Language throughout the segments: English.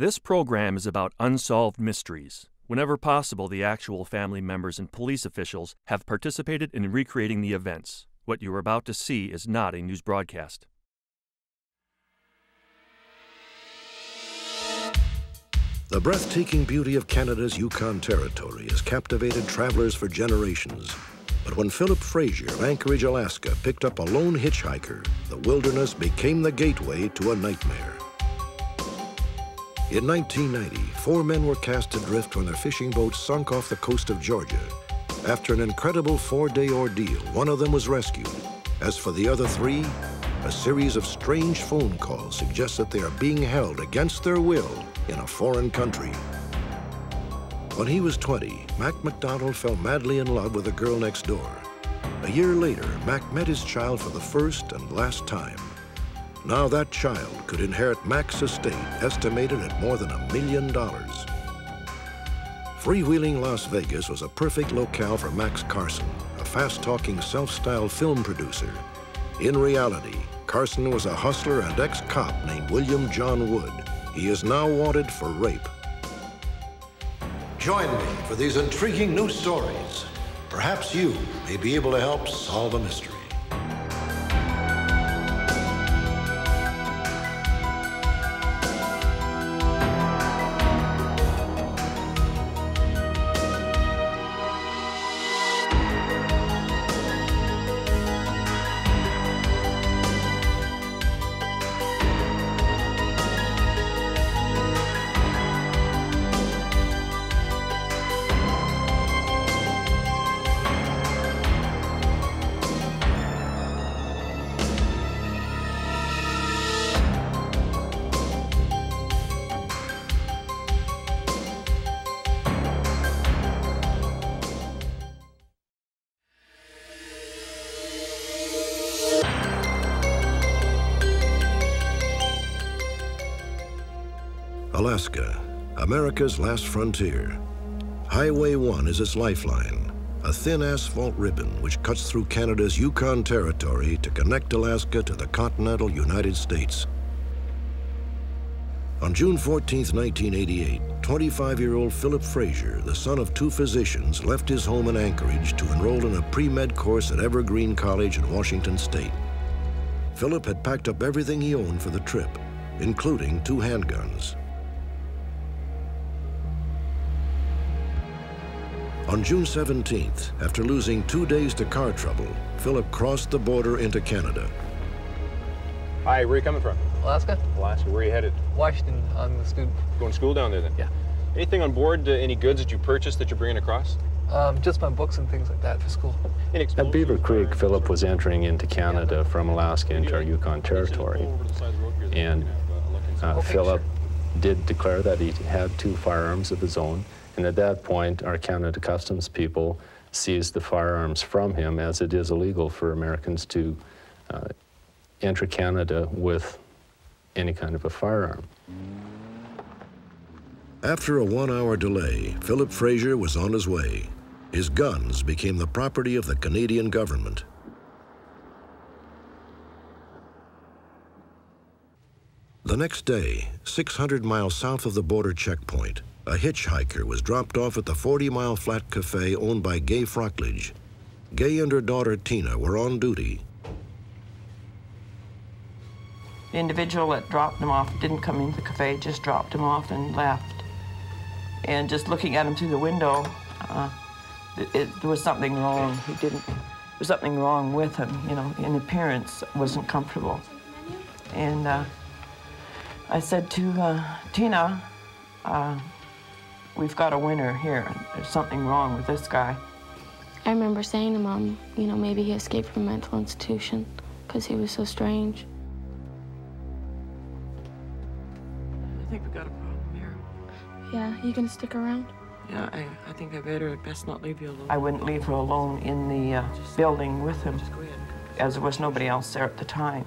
This program is about unsolved mysteries. Whenever possible, the actual family members and police officials have participated in recreating the events. What you are about to see is not a news broadcast. The breathtaking beauty of Canada's Yukon Territory has captivated travelers for generations. But when Philip Fraser of Anchorage, Alaska, picked up a lone hitchhiker, the wilderness became the gateway to a nightmare. In 1990, 4 men were cast adrift when their fishing boat sunk off the coast of Georgia. After an incredible 4-day ordeal, one of them was rescued. As for the other 3, a series of strange phone calls suggest that they are being held against their will in a foreign country. When he was 20, Mac McDonald fell madly in love with a girl next door. A year later, Mac met his child for the first and last time. Now that child could inherit Mac's estate, estimated at more than $1 million. Freewheeling Las Vegas was a perfect locale for Max Carson, a fast-talking, self-styled film producer. In reality, Carson was a hustler and ex-cop named William John Wood. He is now wanted for rape. Join me for these intriguing new stories. Perhaps you may be able to help solve a mystery. Alaska, America's last frontier. Highway 1 is its lifeline, a thin asphalt ribbon which cuts through Canada's Yukon Territory to connect Alaska to the continental United States. On June 14, 1988, 25-year-old Philip Fraser, the son of 2 physicians, left his home in Anchorage to enroll in a pre-med course at Evergreen College in Washington State. Philip had packed up everything he owned for the trip, including 2 handguns. On June 17th, after losing 2 days to car trouble, Philip crossed the border into Canada. Hi, where are you coming from? Alaska. Alaska, where are you headed? Washington, on the student. Going to school down there then? Yeah. Anything on board, any goods that you purchased that you're bringing across? Just my books and things like that for school. At Beaver Creek, Philip was entering into Canada from Alaska into our Yukon Territory. And Philip did declare that he had 2 firearms of his own. And at that point, our Canada Customs people seized the firearms from him, as it is illegal for Americans to enter Canada with any kind of a firearm. After a 1-hour delay, Philip Fraser was on his way. His guns became the property of the Canadian government. The next day, 600 miles south of the border checkpoint, a hitchhiker was dropped off at the 40-mile flat cafe owned by Gay Frockledge. Gay and her daughter Tina were on duty. The individual that dropped him off didn't come into the cafe, just dropped him off and left. And just looking at him through the window, there was something wrong. There was something wrong with him, you know, in appearance, wasn't comfortable. And I said to Tina, we've got a winner here. There's something wrong with this guy. I remember saying to Mom, you know, maybe he escaped from a mental institution because he was so strange. I think we've got a problem here. Yeah, you gonna stick around? Yeah, I think I'd best not leave you alone. I wouldn't leave her alone in the building with him, as there was nobody else there at the time.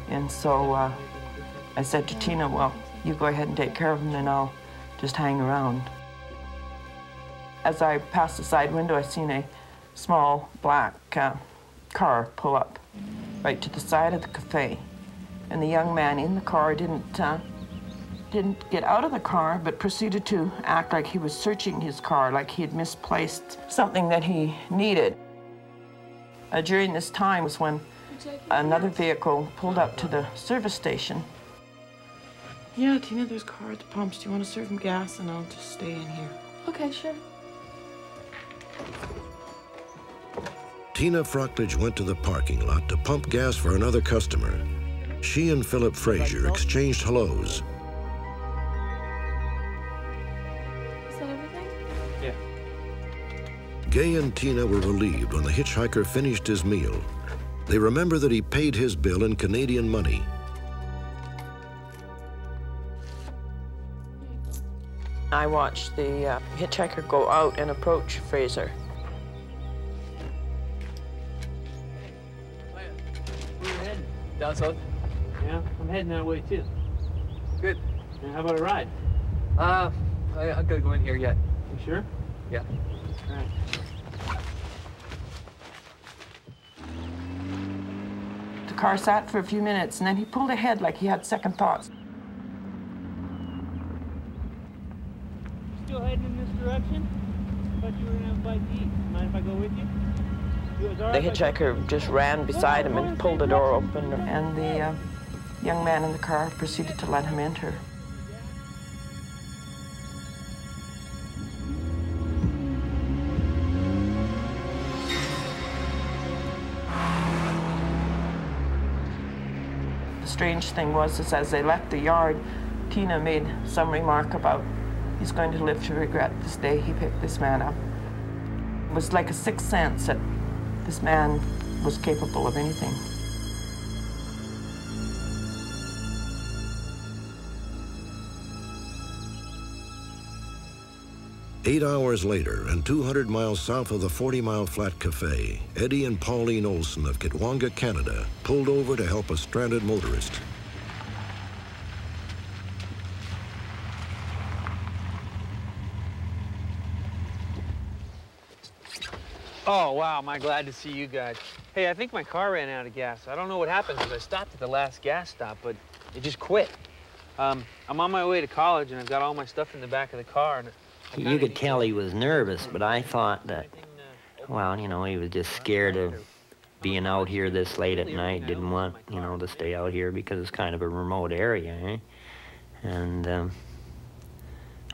And so I said to Tina, well, you go ahead and take care of him, then I'll just hang around. As I passed the side window, I seen a small black car pull up right to the side of the cafe. And the young man in the car didn't didn't get out of the car, but proceeded to act like he was searching his car, like he had misplaced something that he needed. During this time was when another vehicle pulled up to the service station. Yeah, Tina, there's a car at the pumps. Do you want to serve him gas? And I'll just stay in here. Okay, sure. Tina Frockledge went to the parking lot to pump gas for another customer. She and Philip Frazier exchanged hellos. Is that everything? Yeah. Gay and Tina were relieved when the hitchhiker finished his meal. They remember that he paid his bill in Canadian money. I watched the hitchhiker go out and approach Fraser. Where you heading? Down south? Yeah, I'm heading that way too. Good. And how about a ride? I'm gonna go in here yet. You sure? Yeah. All right. The car sat for a few minutes, and then he pulled ahead like he had second thoughts. Still heading in this direction? Thought you were gonna have a bite to eat. Mind if I go with you? The hitchhiker just ran beside him and pulled the door open, and the young man in the car proceeded to let him enter. The strange thing was, is as they left the yard, Tina made some remark about he's going to live to regret this day he picked this man up. It was like a sixth sense that this man was capable of anything. Eight hours later, and 200 miles south of the 40-Mile Flat Cafe, Eddie and Pauline Olson of Kitwanga, Canada, pulled over to help a stranded motorist. Oh, wow, am I glad to see you guys. Hey, I think my car ran out of gas. I don't know what happened because I stopped at the last gas stop, but it just quit. I'm on my way to college, and I've got all my stuff in the back of the car. And you could tell he was nervous, but I thought that, well, you know, he was just scared of being out here this late at night, didn't want, you know, to stay out here because it's kind of a remote area, eh? And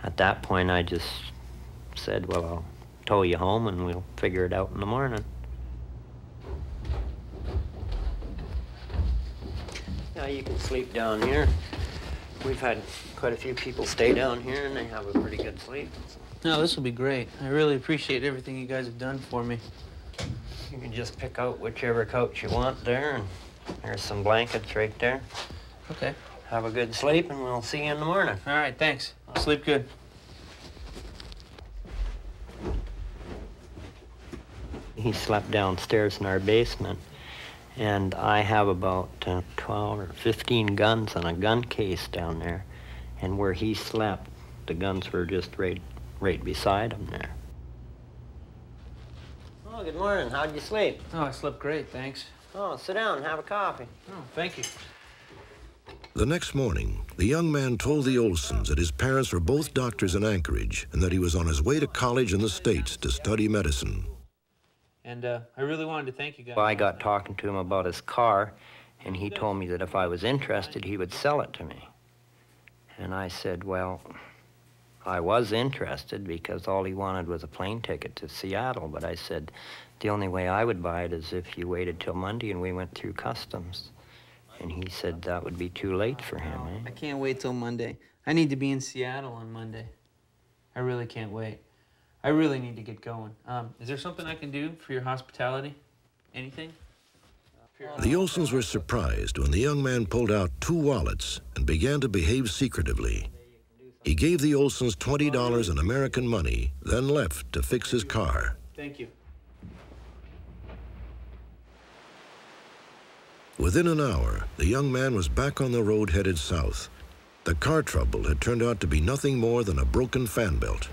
at that point, I just said, well, I'll tow you home and we'll figure it out in the morning. Now you can sleep down here. We've had quite a few people stay down here and they have a pretty good sleep. No, this will be great. I really appreciate everything you guys have done for me. You can just pick out whichever couch you want there, and there's some blankets right there. Okay. Have a good sleep and we'll see you in the morning. All right, thanks. Sleep good. He slept downstairs in our basement, and I have about 12 or 15 guns on a gun case down there, and where he slept, the guns were just right beside him there. Oh, good morning. How'd you sleep? Oh, I slept great, thanks. Oh, sit down and have a coffee. Oh, thank you. The next morning, the young man told the Olsons that his parents were both doctors in Anchorage and that he was on his way to college in the States to study medicine. And I really wanted to thank you guys. Well, I got talking to him about his car, and he told me that if I was interested, he would sell it to me. And I said, well, I was interested because all he wanted was a plane ticket to Seattle, but I said, the only way I would buy it is if you waited till Monday and we went through customs. And he said that would be too late for him, eh? I can't wait till Monday. I need to be in Seattle on Monday. I really can't wait. I really need to get going. Is there something I can do for your hospitality? Anything? The Olsons were surprised when the young man pulled out 2 wallets and began to behave secretively. He gave the Olsons $20 in American money, then left to fix his car. Thank you. Within an hour, the young man was back on the road headed south. The car trouble had turned out to be nothing more than a broken fan belt.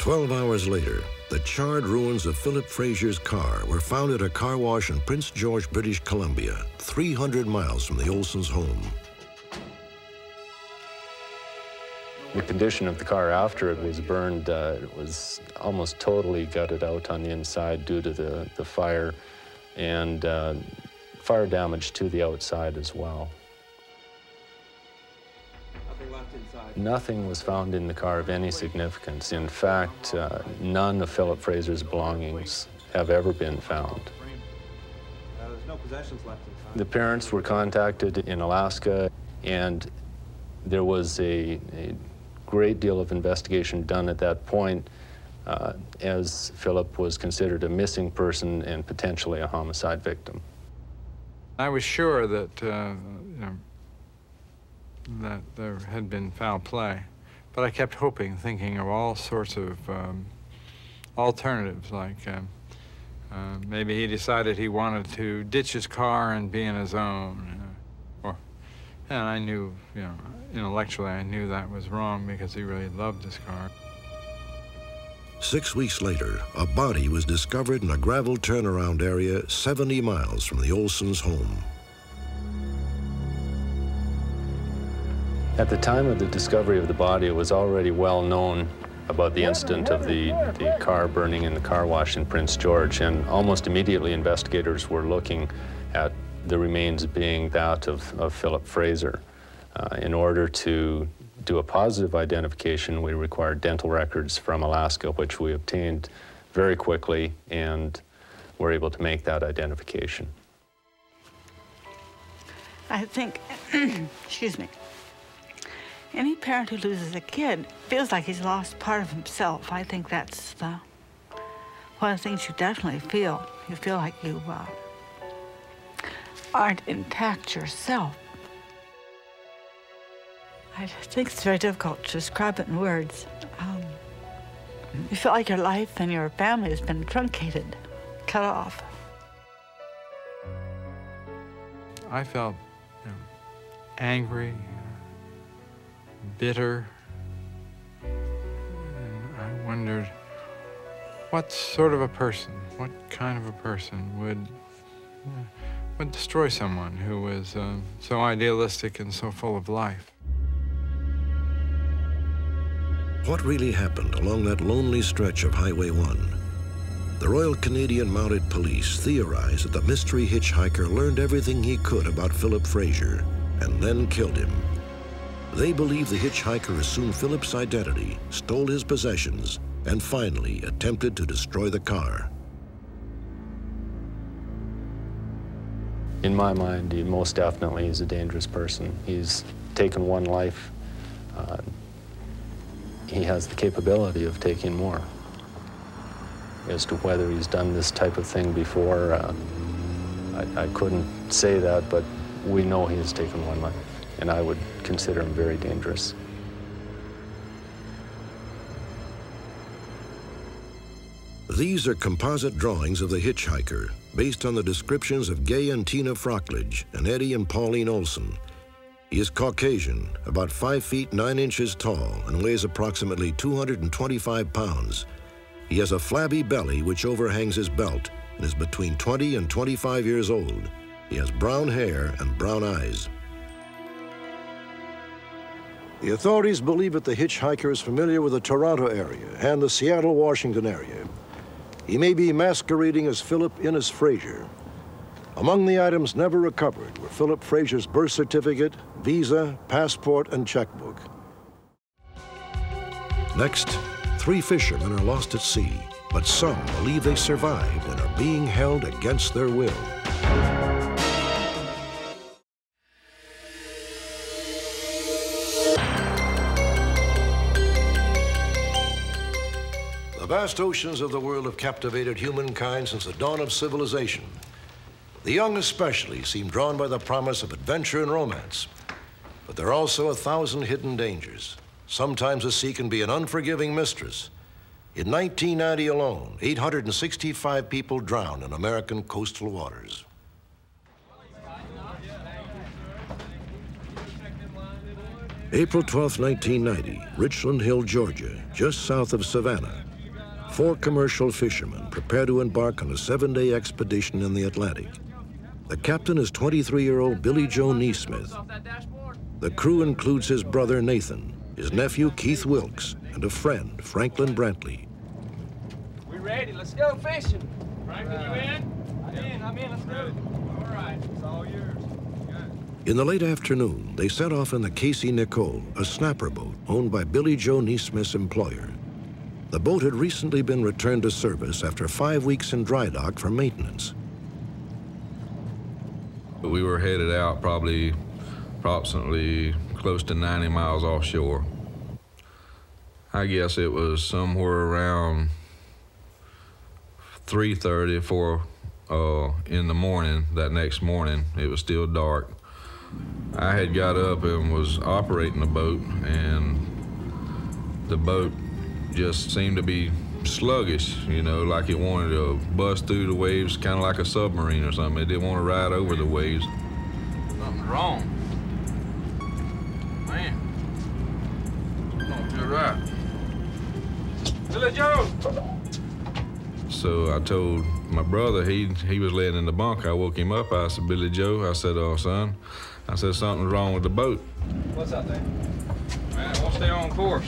12 hours later, the charred ruins of Philip Fraser's car were found at a car wash in Prince George, British Columbia, 300 miles from the Olsons' home. The condition of the car after it was burned, it was almost totally gutted out on the inside due to the fire, and fire damage to the outside as well. Nothing left inside. Nothing was found in the car of any significance. In fact, none of Philip Fraser's belongings have ever been found. There's no possessions left inside. The parents were contacted in Alaska, and there was a great deal of investigation done at that point, as Philip was considered a missing person and potentially a homicide victim. I was sure that, that there had been foul play, but I kept hoping, thinking of all sorts of alternatives, like maybe he decided he wanted to ditch his car and be on his own. And I knew, intellectually, I knew that was wrong because he really loved his car. 6 weeks later, a body was discovered in a gravel turnaround area 70 miles from the Olsons' home. At the time of the discovery of the body, it was already well known about the incident of the car burning in the car wash in Prince George, and almost immediately investigators were looking at the remains being that of Philip Fraser. In order to do a positive identification, we required dental records from Alaska, which we obtained very quickly, and were able to make that identification. I think, excuse me, any parent who loses a kid feels like he's lost part of himself. I think that's one of the things you definitely feel. You feel like you aren't intact yourself. I think it's very difficult to describe it in words. You feel like your life and your family has been truncated, cut off. I felt angry, bitter, and I wondered what sort of a person, what kind of a person would destroy someone who was so idealistic and so full of life. What really happened along that lonely stretch of Highway 1? The Royal Canadian Mounted Police theorized that the mystery hitchhiker learned everything he could about Philip Fraser and then killed him. They believe the hitchhiker assumed Philip's identity, stole his possessions, and finally attempted to destroy the car. In my mind, he most definitely is a dangerous person. He's taken one life. He has the capability of taking more. As to whether he's done this type of thing before, I couldn't say that, but we know he has taken one life, and I would consider him very dangerous. These are composite drawings of the hitchhiker, based on the descriptions of Gay and Tina Frockledge and Eddie and Pauline Olson. He is Caucasian, about 5 feet 9 inches tall, and weighs approximately 225 pounds. He has a flabby belly which overhangs his belt and is between 20 and 25 years old. He has brown hair and brown eyes. The authorities believe that the hitchhiker is familiar with the Toronto area and the Seattle, Washington area. He may be masquerading as Philip Innes Fraser. Among the items never recovered were Philip Fraser's birth certificate, visa, passport, and checkbook. Next, 3 fishermen are lost at sea, but some believe they survived and are being held against their will. The vast oceans of the world have captivated humankind since the dawn of civilization. The young especially seem drawn by the promise of adventure and romance. But there are also 1,000 hidden dangers. Sometimes the sea can be an unforgiving mistress. In 1990 alone, 865 people drowned in American coastal waters. April 12, 1990, Richland Hill, Georgia, just south of Savannah. 4 commercial fishermen prepare to embark on a 7-day expedition in the Atlantic. The captain is 23-year-old Billy Joe Neesmith. The crew includes his brother Nathan, his nephew Keith Wilkes, and a friend, Franklin Brantley. We ready? Let's go fishing. Franklin, you in? I'm in. Let's go. All right. It's all yours. In the late afternoon, they set off in the Casey Nicole, a snapper boat owned by Billy Joe Neesmith's employer. The boat had recently been returned to service after 5 weeks in dry dock for maintenance. We were headed out probably approximately close to 90 miles offshore. I guess it was somewhere around 3:30, 4 in the morning. That next morning, it was still dark. I had got up and was operating the boat, and the boat just seemed to be sluggish, you know, like it wanted to bust through the waves, kind of like a submarine or something. It didn't want to ride over the waves. Something's wrong. Man, don't feel right. Billy Joe! So I told my brother, he was laying in the bunk. I woke him up. I said, Billy Joe, I said, oh, son, I said, something's wrong with the boat. What's up there? Man, it won't stay on course.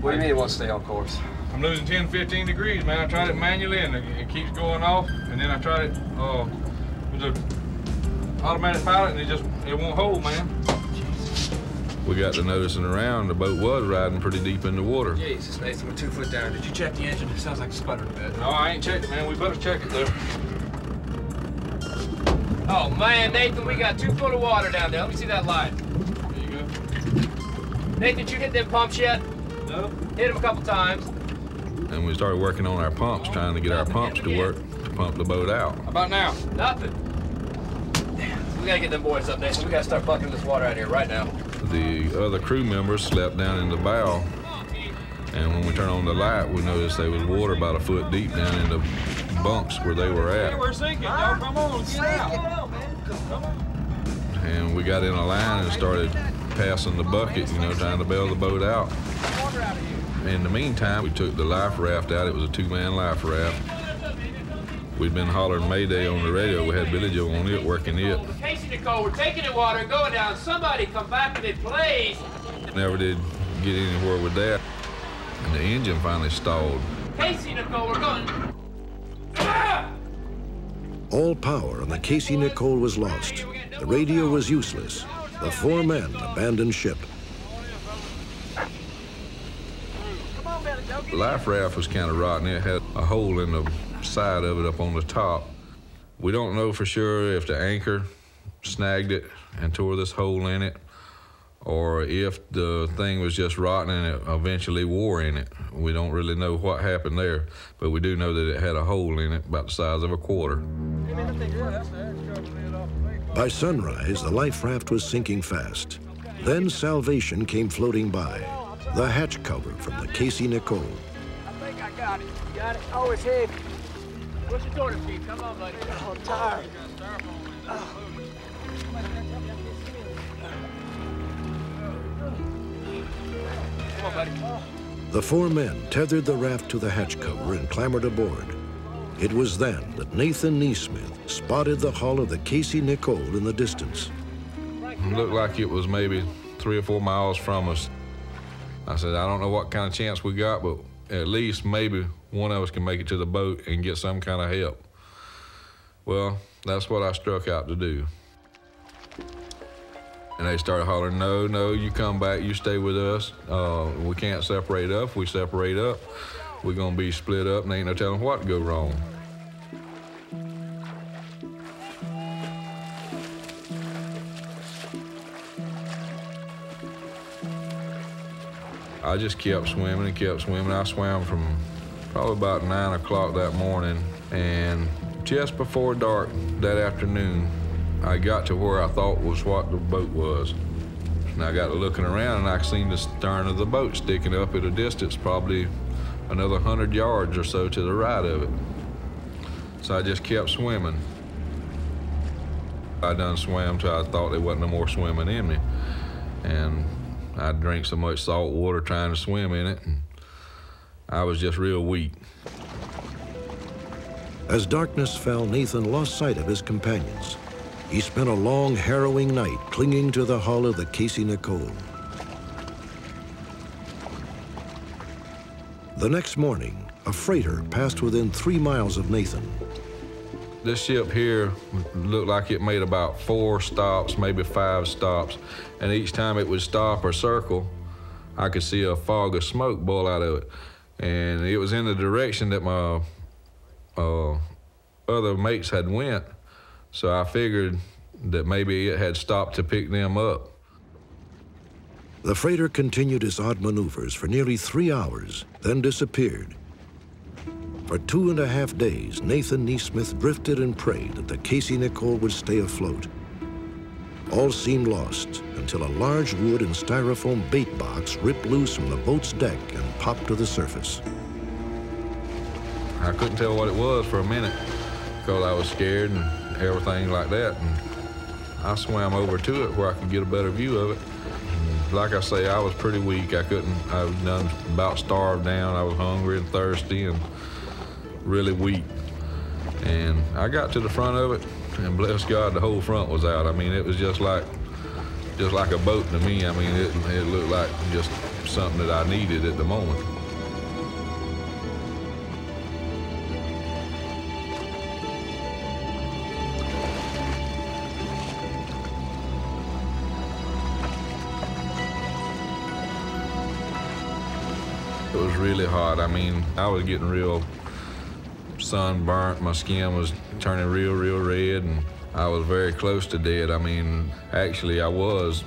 What do you mean it won't stay on course? I'm losing 10, 15 degrees, man. I tried it manually and it keeps going off. And then I tried it with an automatic pilot and it won't hold, man. We got to noticing around, the boat was riding pretty deep in the water. Jesus, Nathan, we're 2 foot down. Did you check the engine? It sounds like it sputtered a bit. No, I ain't checked it, man. We better check it, though. Oh, man, Nathan, we got 2 foot of water down there. Let me see that line. There you go. Nathan, did you hit them pumps yet? No. Hit them a couple times. And we started working on our pumps, trying to get our pumps to work to pump the boat out. How about now? Nothing. Damn, we gotta get them boys up, Nathan. We gotta start bucking this water out here right now. The other crew members slept down in the bow, and when we turned on the light, we noticed there was water about 1 foot deep down in the bunks where they were at. Hey, we're sinking, y'all. Come on, get out. Come on. And we got in a line and started passing the bucket, you know, trying to bail the boat out. In the meantime, we took the life raft out. It was a 2-man life raft. We'd been hollering Mayday on the radio. We had Billy Joe on it, working it. Casey Nicole, we're taking the water, going down. Somebody come back with it, please. Never did get anywhere with that. And the engine finally stalled. Casey Nicole, we're going. Ah! All power on the Casey Nicole was lost. The radio was useless. The 4 men abandoned ship. The life raft was kind of rotten. It had a hole in the side of it up on the top. We don't know for sure if the anchor snagged it and tore this hole in it, or if the thing was just rotten and it eventually wore in it. We don't really know what happened there, but we do know that it had a hole in it about the size of a quarter. By sunrise, the life raft was sinking fast. Then salvation came floating by. The hatch cover from the Casey Nicole. I think I got it. You got it? Oh, it's heavy. Push it toward us, Pete. Come on, buddy. Oh, I'm tired. Come on, buddy. The 4 men tethered the raft to the hatch cover and clambered aboard. It was then that Nathan Neesmith spotted the hull of the Casey Nicole in the distance. It looked like it was maybe 3 or 4 miles from us. I said, I don't know what kind of chance we got, but at least maybe one of us can make it to the boat and get some kind of help. Well, that's what I struck out to do. And they started hollering, no, no, you come back, you stay with us. We can't separate up. If we separate up, we're gonna be split up and ain't no telling what to go wrong. I just kept swimming and kept swimming. I swam from probably about 9 o'clock that morning, and just before dark that afternoon, I got to where I thought was what the boat was. And I got to looking around, and I seen the stern of the boat sticking up at a distance, probably another 100 yards or so to the right of it. So I just kept swimming. I done swam till I thought there wasn't no more swimming in me. And I drank so much salt water trying to swim in it. And I was just real weak. As darkness fell, Nathan lost sight of his companions. He spent a long, harrowing night clinging to the hull of the Casey Nicole. The next morning, a freighter passed within 3 miles of Nathan. This ship here looked like it made about 4 stops, maybe 5 stops, and each time it would stop or circle, I could see a fog of smoke boil out of it. And it was in the direction that my other mates had went, so I figured that maybe it had stopped to pick them up. The freighter continued its odd maneuvers for nearly 3 hours, then disappeared. For 2.5 days, Nathan Neesmith drifted and prayed that the Casey Nicole would stay afloat. All seemed lost until a large wood and styrofoam bait box ripped loose from the boat's deck and popped to the surface. I couldn't tell what it was for a minute because I was scared and everything like that. And I swam over to it where I could get a better view of it. And like I say, I was pretty weak. I was done about starved down. I was hungry and thirsty and really weak. And I got to the front of it, and bless God, the whole front was out. I mean, it was just like a boat to me. I mean, it looked like just something that I needed at the moment. It was really hot. I mean, I was getting real sunburnt. My skin was turning real red, and I was very close to dead. I mean, actually, I was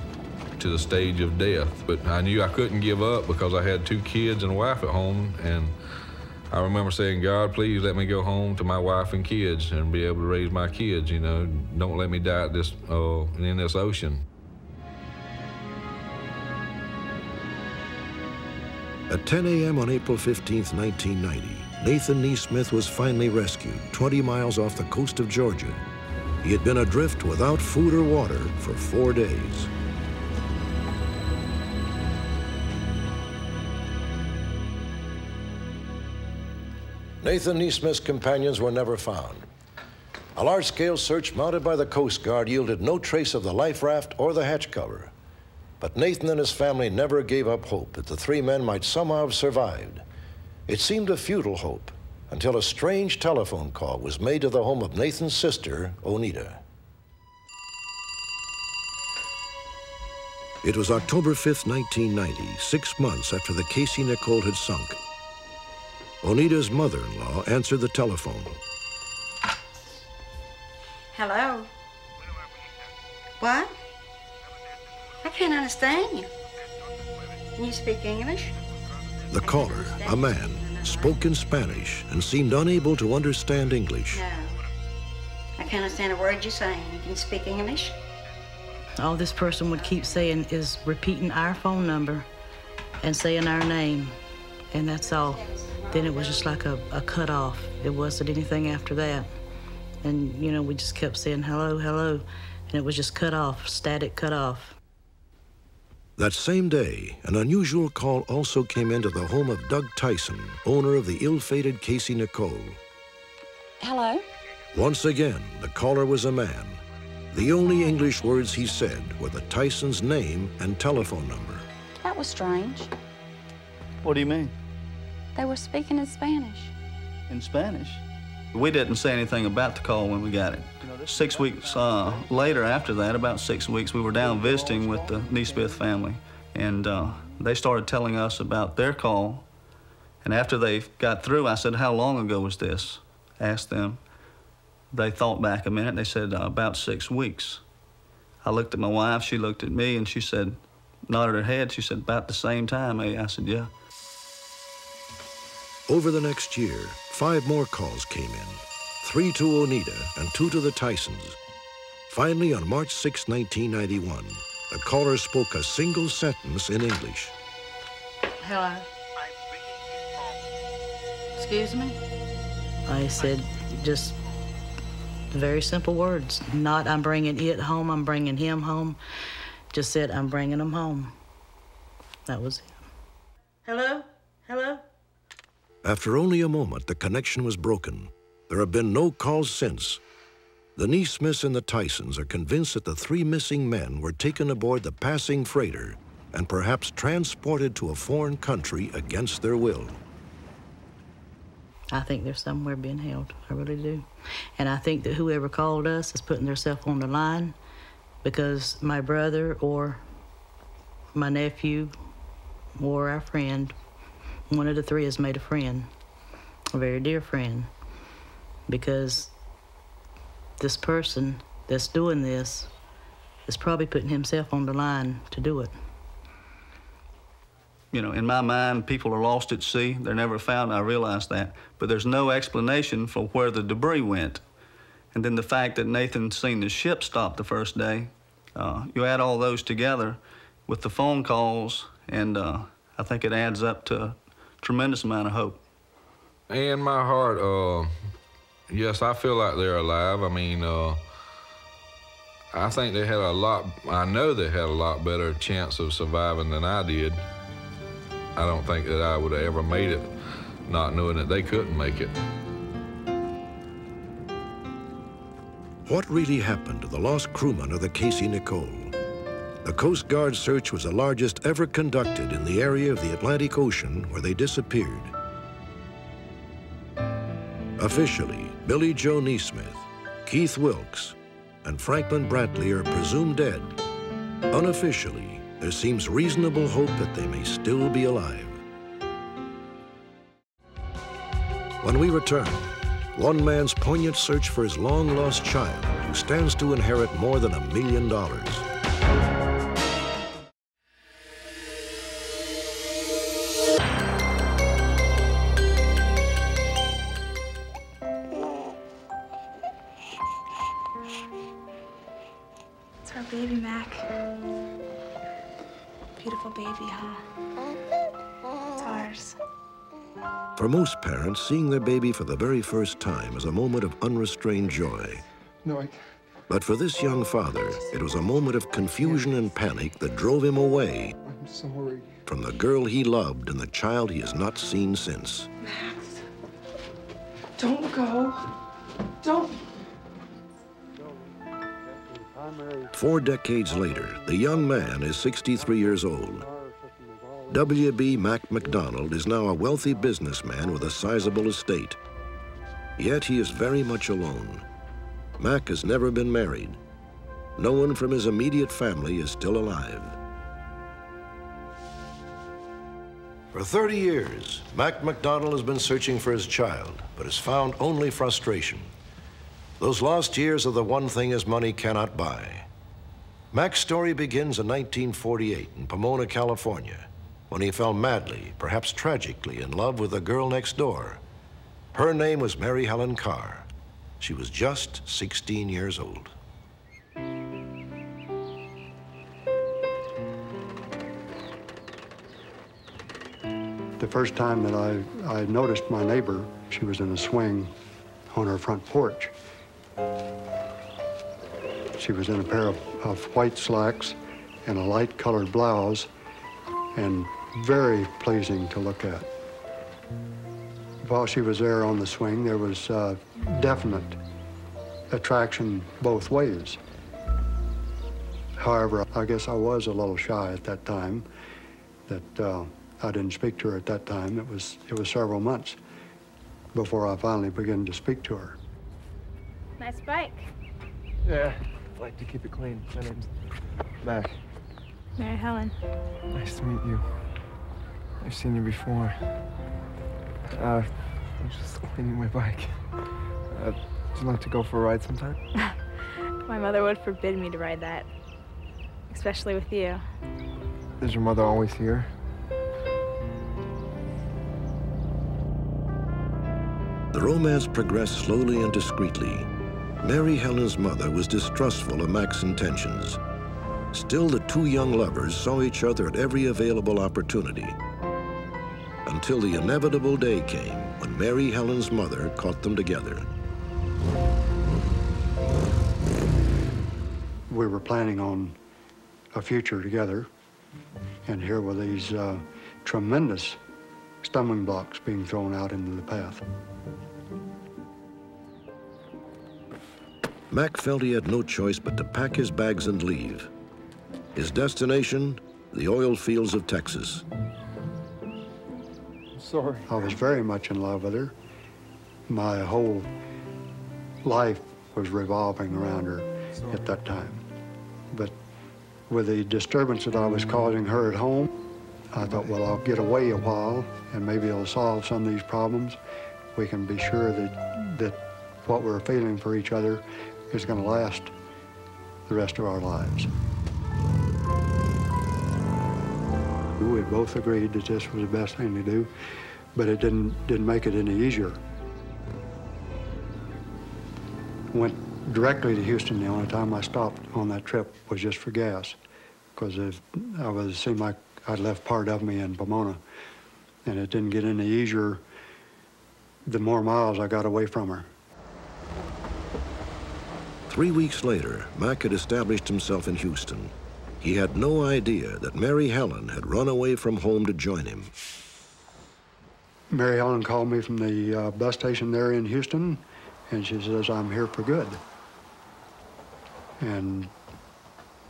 to the stage of death, but I knew I couldn't give up because I had 2 kids and a wife at home, and I remember saying, God, please let me go home to my wife and kids and be able to raise my kids, you know. Don't let me die in this ocean. At 10 a.m. on April 15, 1990, Nathan Neesmith was finally rescued 20 miles off the coast of Georgia. He had been adrift without food or water for 4 days. Nathan Neesmith's companions were never found. A large-scale search mounted by the Coast Guard yielded no trace of the life raft or the hatch cover. But Nathan and his family never gave up hope that the 3 men might somehow have survived. It seemed a futile hope until a strange telephone call was made to the home of Nathan's sister, Onita. It was October 5th, 1990, 6 months after the Casey Nicole had sunk. Onita's mother-in-law answered the telephone. Hello? What? I can't understand you. Can you speak English? The caller, a man, spoke in Spanish and seemed unable to understand English. No. I can't understand a word you're saying. Can you speak English? All this person would keep saying is repeating our phone number and saying our name, and that's all. Then it was just like a cut-off. It wasn't anything after that. And, you know, we just kept saying hello, hello, and it was just cut off, static cut off. That same day, an unusual call also came into the home of Doug Tyson, owner of the ill-fated Casey Nicole. Hello? Once again, the caller was a man. The only English words he said were the Tyson's name and telephone number. That was strange. What do you mean? They were speaking in Spanish. In Spanish? We didn't say anything about the call when we got it. 6 weeks later, after that, about 6 weeks, we were down visiting with the Neesmith family, and they started telling us about their call. And after they got through, I said, how long ago was this? Asked them. They thought back a minute. They said, about 6 weeks. I looked at my wife. She looked at me, and she said, nodded her head. She said, about the same time, eh? I said, yeah. Over the next year, 5 more calls came in, 3 to Onita and 2 to the Tysons. Finally, on March 6, 1991, the caller spoke a single sentence in English. Hello? Excuse me? I said just very simple words. Not, I'm bringing it home, I'm bringing him home. Just said, I'm bringing him home. That was it. Hello? Hello? After only a moment, the connection was broken. There have been no calls since. The Neesmiths and the Tysons are convinced that the three missing men were taken aboard the passing freighter and perhaps transported to a foreign country against their will. I think they're somewhere being held. I really do. And I think that whoever called us is putting themselves on the line because my brother or my nephew or our friend, one of the three has made a friend, a very dear friend, because this person that's doing this is probably putting himself on the line to do it. You know, in my mind, people are lost at sea. They're never found, I realize that. But there's no explanation for where the debris went. And then the fact that Nathan's seen the ship stop the first day, you add all those together with the phone calls, and I think it adds up to a tremendous amount of hope. In my heart, yes, I feel like they're alive. I mean, I think they had I know they had a lot better chance of surviving than I did. I don't think that I would have ever made it not knowing that they couldn't make it. What really happened to the lost crewmen of the Casey Nicole? The Coast Guard search was the largest ever conducted in the area of the Atlantic Ocean where they disappeared. Officially, Billy Joe Neesmith, Keith Wilkes, and Franklin Bradley are presumed dead. Unofficially, there seems reasonable hope that they may still be alive. When we return, one man's poignant search for his long-lost child who stands to inherit more than $1 million. It's our baby, Mac. Beautiful baby, huh? It's ours. For most parents, seeing their baby for the very first time is a moment of unrestrained joy. No, But for this young father, it was a moment of confusion and panic that drove him away I'm sorry. from the girl he loved and the child he has not seen since. Max, don't go. Don't. 4 decades later, the young man is 63 years old. W.B. Mac McDonald is now a wealthy businessman with a sizable estate. Yet he is very much alone. Mac has never been married. No one from his immediate family is still alive. For 30 years, Mac McDonald has been searching for his child, but has found only frustration. Those lost years are the one thing his money cannot buy. Mac's story begins in 1948 in Pomona, California, when he fell madly, perhaps tragically, in love with the girl next door. Her name was Mary Helen Carr. She was just 16 years old. The first time that I noticed my neighbor, she was in a swing on her front porch. She was in a pair of white slacks and a light-colored blouse, and very pleasing to look at. While she was there on the swing, there was definite attraction both ways. However, I guess I was a little shy at that time, that I didn't speak to her at that time. It was several months before I finally began to speak to her. Nice bike. Yeah, I like to keep it clean. My name's Mac. Mary Helen. Nice to meet you. I've seen you before. I'm just cleaning my bike. Would you like to go for a ride sometime? My mother would forbid me to ride that, especially with you. Is your mother always here? The romance progressed slowly and discreetly. Mary Helen's mother was distrustful of Mac's intentions. Still, the two young lovers saw each other at every available opportunity, until the inevitable day came when Mary Helen's mother caught them together. We were planning on a future together, and here were these tremendous stumbling blocks being thrown out into the path. Mac felt he had no choice but to pack his bags and leave. His destination, the oil fields of Texas. I'm sorry. I was very much in love with her. My whole life was revolving around her at that time. But with the disturbance that I was causing her at home, I thought, well, I'll get away a while and maybe it'll solve some of these problems. We can be sure that what we're feeling for each other is going to last the rest of our lives. We both agreed that this was the best thing to do, but it didn't make it any easier. Went directly to Houston. The only time I stopped on that trip was just for gas, because it seemed like I'd left part of me in Pomona, and it didn't get any easier the more miles I got away from her. 3 weeks later, Mac had established himself in Houston. He had no idea that Mary Helen had run away from home to join him. Mary Helen called me from the bus station there in Houston, and she says, I'm here for good. And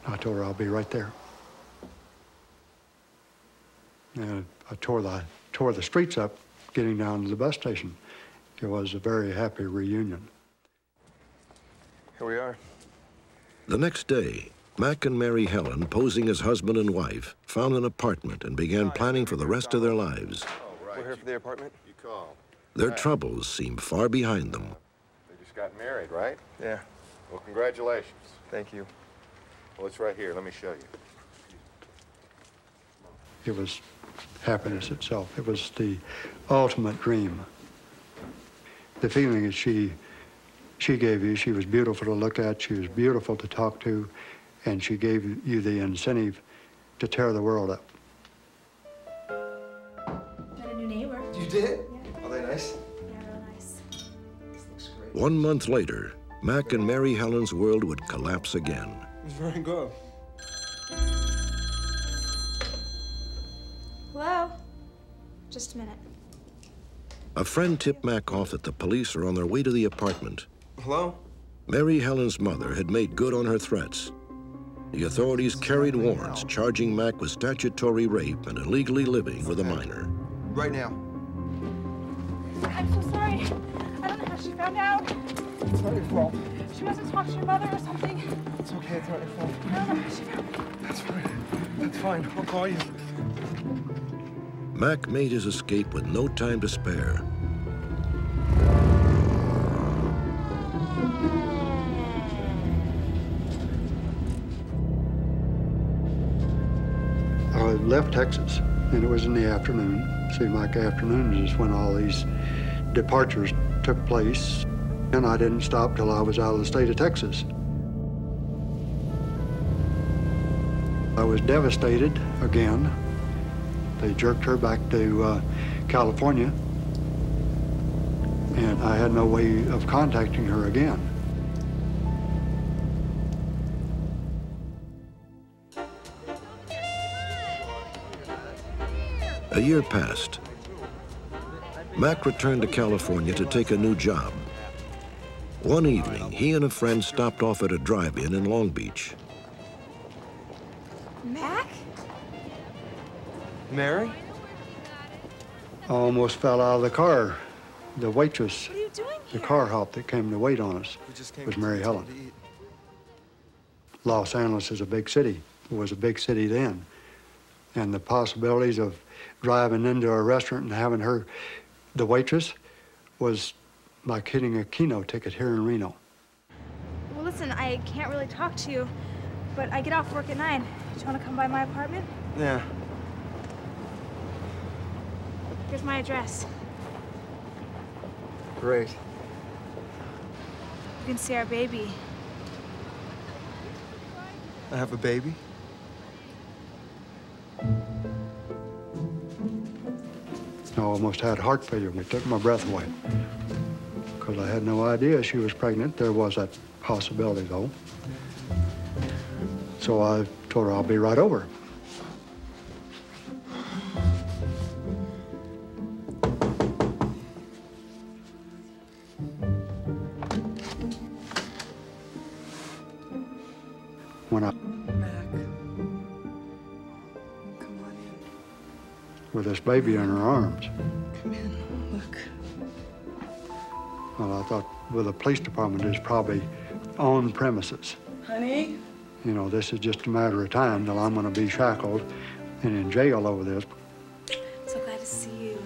I told her I'll be right there. And I tore the streets up getting down to the bus station. It was a very happy reunion. Here we are. The next day, Mac and Mary Helen, posing as husband and wife, found an apartment and began planning for the rest of their lives. We're here for the apartment? You called. Their troubles seemed far behind them. They just got married, right? Yeah. Well, congratulations. Thank you. Well, it's right here. Let me show you. It was happiness itself. It was the ultimate dream. The feeling that she gave you, she was beautiful to look at, she was beautiful to talk to, and she gave you the incentive to tear the world up. Got a new neighbor. You did? Yeah. Are they nice? Yeah, real nice. This looks great. 1 month later, Mac and Mary Helen's world would collapse again. It's very good. Hello? Just a minute. A friend tipped Mac off that the police are on their way to the apartment. Hello? Mary Helen's mother had made good on her threats. The authorities carried warrants charging Mac with statutory rape and illegally living with a minor. Right now. I'm so sorry. I don't know how she found out. It's not your fault. She must have talked to your mother or something. It's okay, it's not your fault. I don't know how she found me. That's fine. That's fine. I'll call you. Mac made his escape with no time to spare. I left Texas, and it was in the afternoon. Seemed like afternoons is when all these departures took place, and I didn't stop till I was out of the state of Texas. I was devastated again. They jerked her back to California, and I had no way of contacting her again. A year passed. Mac returned to California to take a new job. One evening, he and a friend stopped off at a drive-in in Long Beach. Mac? Mary? I almost fell out of the car. The waitress, What are you doing the here? car hop that came to wait on us was Mary Helen. Los Angeles is a big city. It was a big city then. And the possibilities of driving into a restaurant and having her, the waitress, was like hitting a Keno ticket here in Reno. Well, listen, I can't really talk to you, but I get off work at 9. Do you want to come by my apartment? Yeah. Here's my address. Great. You can see our baby. I have a baby? I almost had heart failure. It took my breath away because I had no idea she was pregnant. There was that possibility, though. So I told her I'll be right over. when I... with this baby in her arms. Come in, look. Well, I thought, well, the police department is probably on premises. Honey? You know, this is just a matter of time till I'm going to be shackled and in jail over this. So glad to see you.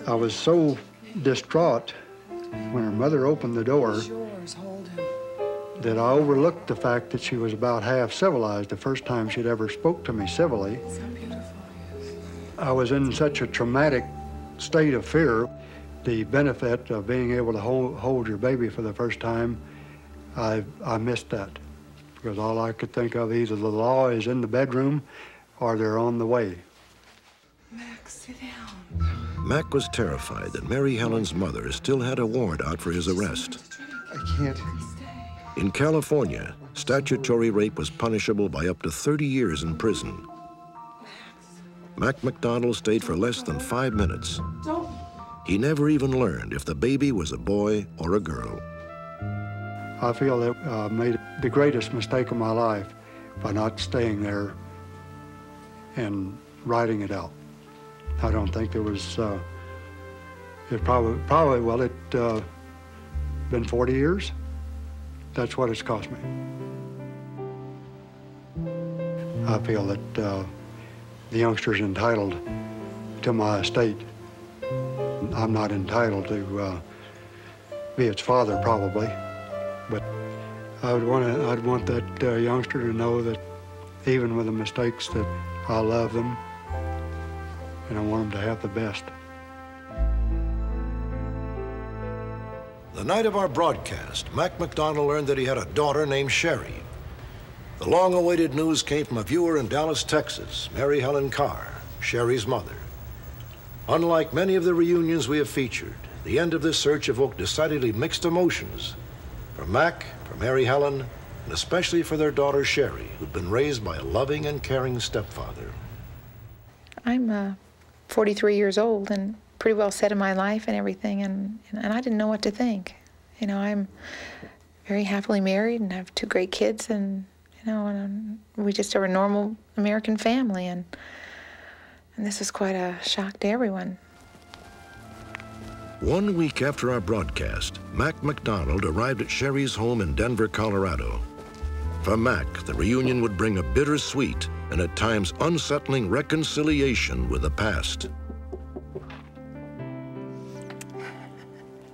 I was so distraught when her mother opened the door Yours, hold him. that I overlooked the fact that she was about half civilized, the first time she'd ever spoke to me civilly. So beautiful he is. I was in such a traumatic state of fear. The benefit of being able to hold your baby for the first time, I missed that. Because all I could think of, either the law is in the bedroom or they're on the way. Max, sit down. Mac was terrified that Mary Helen's mother still had a warrant out for his arrest. I can't. In California, statutory rape was punishable by up to 30 years in prison. Mac McDonald stayed for less than 5 minutes. He never even learned if the baby was a boy or a girl. I feel that I made the greatest mistake of my life by not staying there and writing it out. I don't think there was, it probably, well, it been 40 years. That's what it's cost me. I feel that the youngster's entitled to my estate. I'm not entitled to be its father, probably, but I'd want that youngster to know that even with the mistakes, that I love them and I want them to have the best. The night of our broadcast, Mac McDonald learned that he had a daughter named Sherry. The long-awaited news came from a viewer in Dallas, Texas, Mary Helen Carr, Sherry's mother. Unlike many of the reunions we have featured, the end of this search evoked decidedly mixed emotions for Mac, for Mary Helen, and especially for their daughter Sherry, who'd been raised by a loving and caring stepfather. I'm 43 years old and pretty well set in my life and everything, and I didn't know what to think. You know, I'm very happily married and have 2 great kids, and you know, and we just are a normal American family, and this was quite a shock to everyone. 1 week after our broadcast, Mac McDonald arrived at Sherry's home in Denver, Colorado. For Mac, the reunion would bring a bittersweet and at times unsettling reconciliation with the past.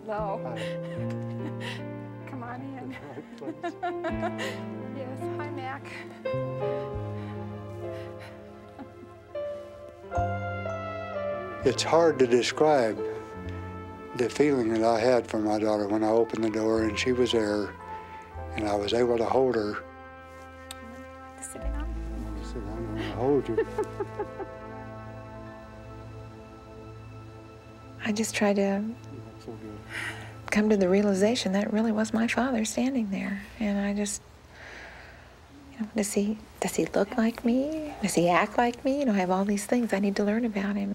Hello. Come on in. Yes, hi, Mac. It's hard to describe the feeling that I had for my daughter when I opened the door and she was there and I was able to hold her. Sit down. Sit down, I want to hold you. I just tried to come to the realization that it really was my father standing there, and I just, you know, does he look like me? Does he act like me? You know, I have all these things I need to learn about him.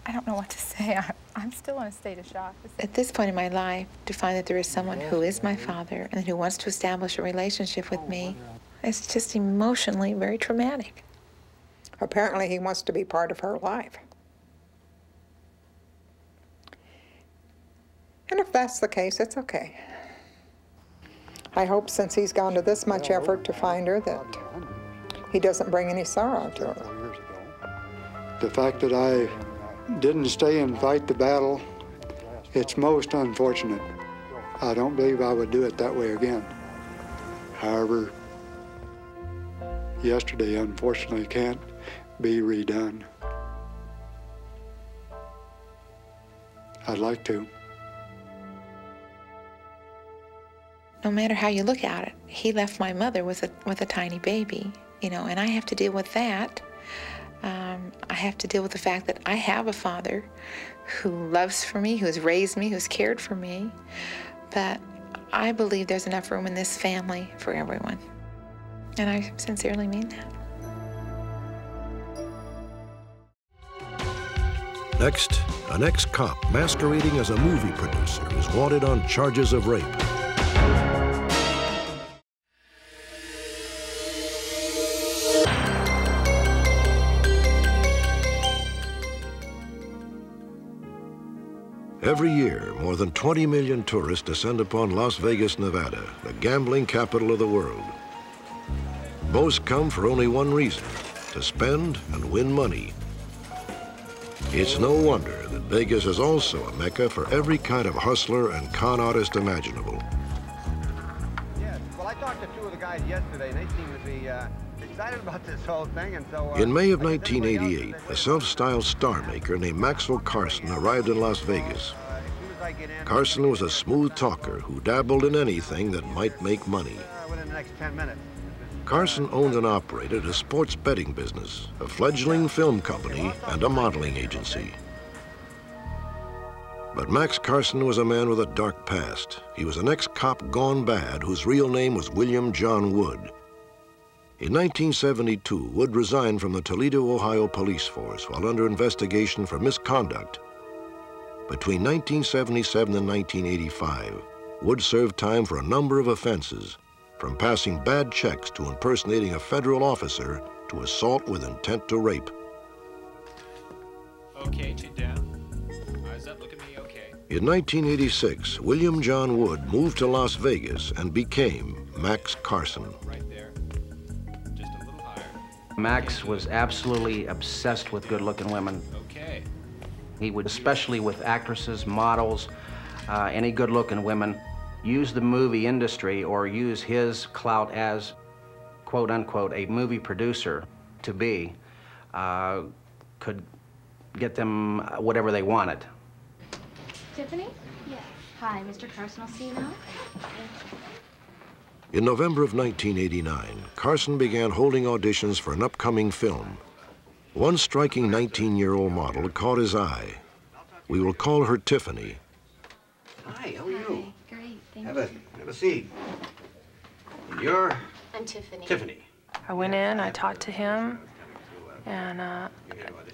I don't know what to say. I'm still in a state of shock. At this point in my life, to find that there is someone who is my father and who wants to establish a relationship with me, it's just emotionally very traumatic. Apparently he wants to be part of her life. And if that's the case, it's okay. I hope since he's gone to this much effort to find her that he doesn't bring any sorrow to her. The fact that I didn't stay and fight the battle, it's most unfortunate. I don't believe I would do it that way again. However, yesterday unfortunately can't be redone. I'd like to. No matter how you look at it, he left my mother with a tiny baby, you know, and I have to deal with that. I have to deal with the fact that I have a father who loves for me, who has raised me, who's cared for me. But I believe there's enough room in this family for everyone. And I sincerely mean that. Next, an ex-cop masquerading as a movie producer is wanted on charges of rape. Every year, more than 20 million tourists descend upon Las Vegas, Nevada, the gambling capital of the world. Most come for only one reason, to spend and win money. It's no wonder that Vegas is also a mecca for every kind of hustler and con artist imaginable. Yes, well, I talked to two of the guys yesterday, and they seem to be excited about this whole thing, and so... In May of 1988, a self-styled star maker named Maxwell Carson arrived in Las Vegas. Carson was a smooth talker who dabbled in anything that might make money. Within the next 10 minutes. Carson owned and operated a sports betting business, a fledgling film company, and a modeling agency. But Max Carson was a man with a dark past. He was an ex-cop gone bad whose real name was William John Wood. In 1972, Wood resigned from the Toledo, Ohio police force while under investigation for misconduct. Between 1977 and 1985, Wood served time for a number of offenses, from passing bad checks to impersonating a federal officer to assault with intent to rape. Okay, chin down. Eyes up, look at me, okay. In 1986, William John Wood moved to Las Vegas and became Max Carson. Right there. Just a little higher. Max was absolutely obsessed with good-looking women. Okay. He would, especially with actresses, models, any good-looking women, use the movie industry or use his clout as, quote unquote, a movie producer to be, could get them whatever they wanted. Tiffany? Yeah. Hi, Mr. Carson, I'll see you now. In November of 1989, Carson began holding auditions for an upcoming film. One striking 19-year-old model caught his eye. We will call her Tiffany. Hi, how are you? Great, thank Have a seat. And you're? I'm Tiffany. Tiffany. I went in, I talked to him, and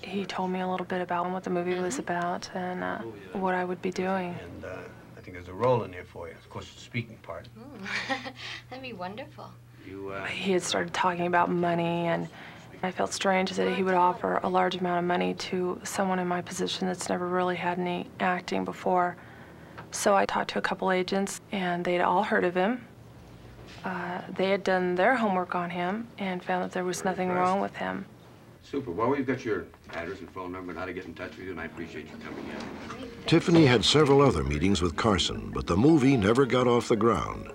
he told me a little bit about what the movie was about and what I would be doing. And I think there's a role in there for you. Of course, the speaking part. That'd be wonderful. He had started talking about money, and I felt strange that he would offer a large amount of money to someone in my position that's never really had any acting before. So I talked to a couple agents, and they'd all heard of him. They had done their homework on him and found that there was nothing wrong with him. Super. Well, we've got your address and phone number and how to get in touch with you, and I appreciate you coming in. Tiffany had several other meetings with Carson, but the movie never got off the ground.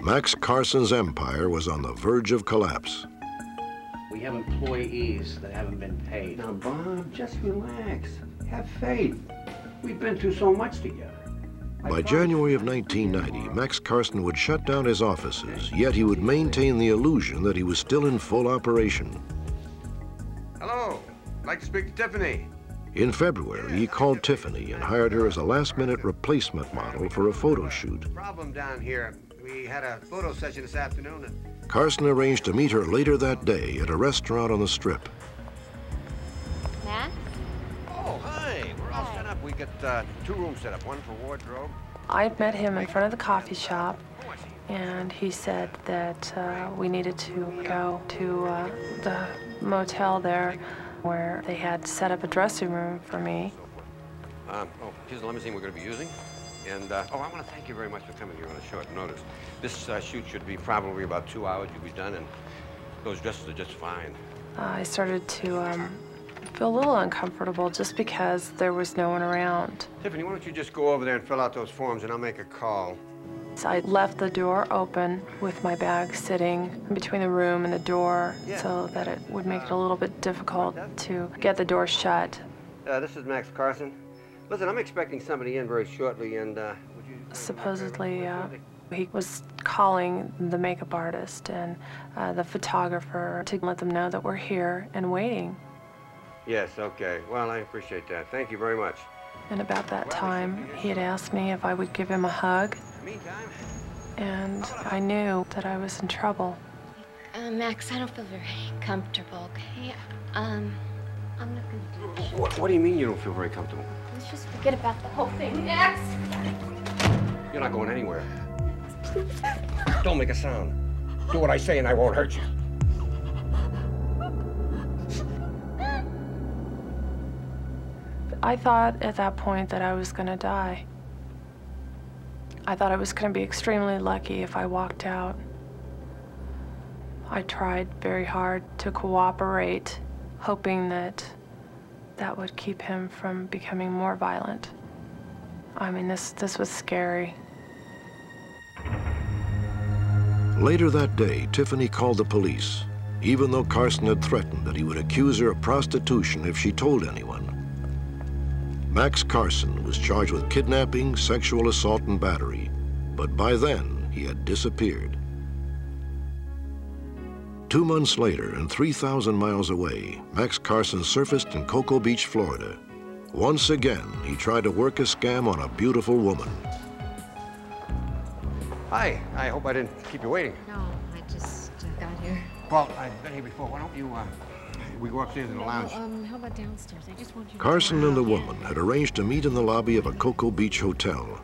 Max Carson's empire was on the verge of collapse. We have employees that haven't been paid. Now, Bob, just relax. Have faith. We've been through so much together. By January of 1990, Max Carson would shut down his offices, yet he would maintain the illusion that he was still in full operation. Hello, I'd like to speak to Tiffany. In February, he called Tiffany and hired her as a last-minute replacement model for a photo shoot. Problem down here. We had a photo session this afternoon and... Carson arranged to meet her later that day at a restaurant on the Strip. Matt? Oh, hi. We're all set up. We got 2 rooms set up, one for wardrobe. I met him in front of the coffee shop, and he said that we needed to go to the motel there where they had set up a dressing room for me. Here's the limousine we're going to be using. And, I want to thank you very much for coming here on a short notice. This shoot should be probably about 2 hours. You'll be done, and those dresses are just fine. I started to feel a little uncomfortable just because there was no one around. Tiffany, why don't you just go over there and fill out those forms, and I'll make a call. So I left the door open with my bag sitting between the room and the door so that it would make it a little bit difficult to get the door shut. This is Max Carson. Listen, I'm expecting somebody in very shortly, and would you... Supposedly, he was calling the makeup artist and the photographer to let them know that we're here and waiting. Yes, okay. Well, I appreciate that. Thank you very much. And about that time, he had asked me if I would give him a hug. Meantime... And I knew that I was in trouble. Max, I don't feel very comfortable, okay? I'm not gonna do it. What do you mean you don't feel very comfortable? Let's just forget about the whole thing, Max! You're not going anywhere. Don't make a sound. Do what I say and I won't hurt you. I thought at that point that I was going to die. I thought I was going to be extremely lucky if I walked out. I tried very hard to cooperate, hoping that that would keep him from becoming more violent. I mean, this was scary. Later that day, Tiffany called the police, even though Carson had threatened that he would accuse her of prostitution if she told anyone. Max Carson was charged with kidnapping, sexual assault, and battery, but by then he had disappeared. 2 months later, and 3,000 miles away, Max Carson surfaced in Cocoa Beach, Florida. Once again, he tried to work a scam on a beautiful woman. Hi, I hope I didn't keep you waiting. No, I just got here. Well, I've been here before. Why don't you, we go upstairs in the lounge? How about downstairs? I just want you to... Carson and the woman had arranged to meet in the lobby of a Cocoa Beach hotel.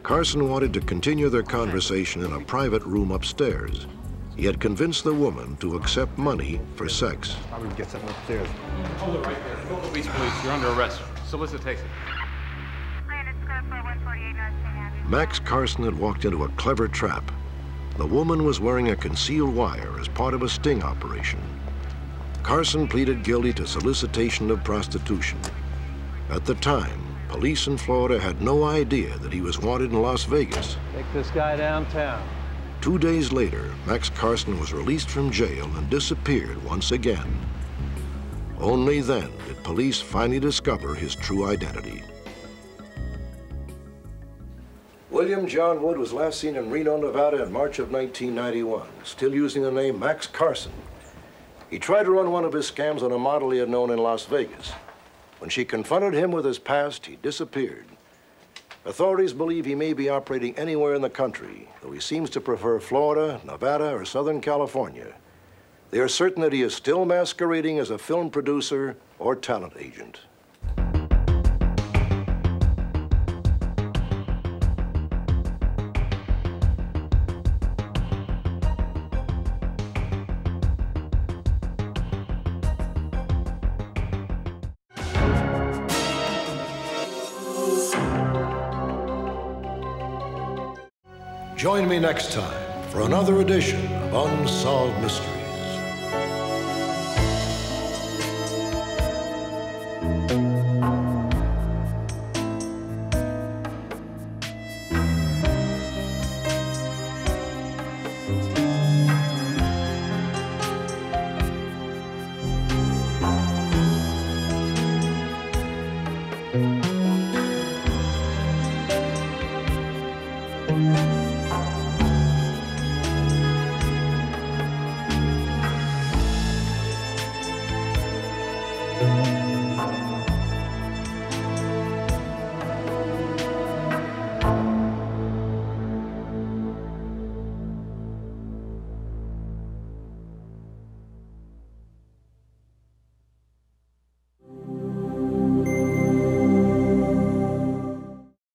Carson wanted to continue their conversation in a private room upstairs. He had convinced the woman to accept money for sex. Probably get something upstairs. Hold it right there. Cocoa Beach Police, you're under arrest. Solicitation. Max Carson had walked into a clever trap. The woman was wearing a concealed wire as part of a sting operation. Carson pleaded guilty to solicitation of prostitution. At the time, police in Florida had no idea that he was wanted in Las Vegas. Take this guy downtown. 2 days later, Max Carson was released from jail and disappeared once again. Only then did police finally discover his true identity. William John Wood was last seen in Reno, Nevada in March of 1991, still using the name Max Carson. He tried to run one of his scams on a model he had known in Las Vegas. When she confronted him with his past, he disappeared. Authorities believe he may be operating anywhere in the country, though he seems to prefer Florida, Nevada, or Southern California. They are certain that he is still masquerading as a film producer or talent agent. Join me next time for another edition of Unsolved Mysteries. Thank you.